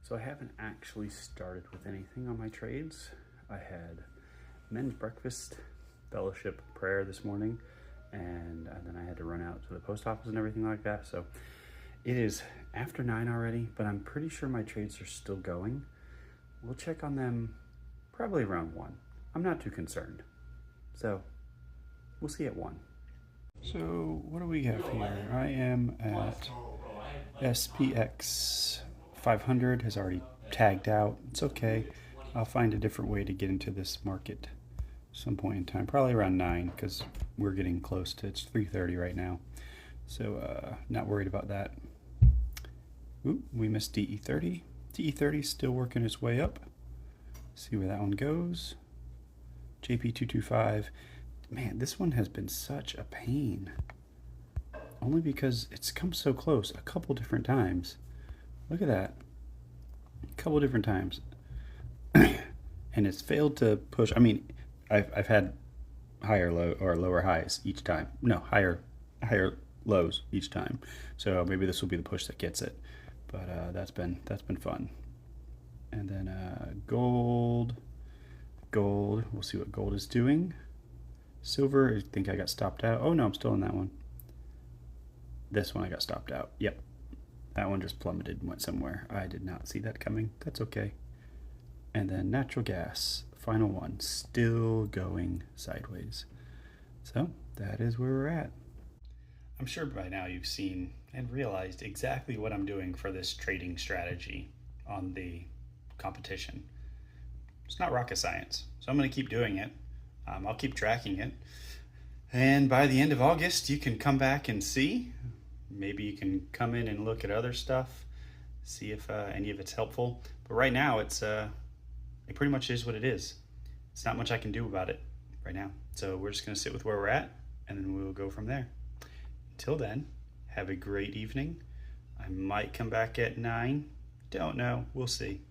So I haven't actually started with anything on my trades. I had men's breakfast, fellowship, prayer this morning, and then I had to run out to the post office and everything like that. So it is after 9 already, but I'm pretty sure my trades are still going. We'll check on them probably around 1. I'm not too concerned. So we'll see at 1. So what do we have here? I am at SPX 500 has already tagged out. It's okay. I'll find a different way to get into this market some point in time, probably around 9, because we're getting close to, it's 3:30 right now. So not worried about that. Ooh, we missed DE30. DE30 still working its way up. See where that one goes. JP225. Man, this one has been such a pain. Only because it's come so close a couple different times. Look at that. A couple different times. And it's failed to push. I mean, I've had higher low or lower highs each time. No, higher lows each time. So maybe this will be the push that gets it. But that's been fun. And then gold. We'll see what gold is doing. Silver, I think I got stopped out. Oh no, I'm still in that one. This one I got stopped out. Yep. That one just plummeted and went somewhere. I did not see that coming. That's okay. And then natural gas, final one, still going sideways. So that is where we're at. I'm sure by now you've seen and realized exactly what I'm doing for this trading strategy on the competition. It's not rocket science, so I'm going to keep doing it. I'll keep tracking it. And by the end of August, you can come back and see. Maybe you can come in and look at other stuff, see if any of it's helpful. But right now, it pretty much is what it is. It's not much I can do about it right now. So we're just going to sit with where we're at, and then we'll go from there. Until then, have a great evening. I might come back at 9. Don't know. We'll see.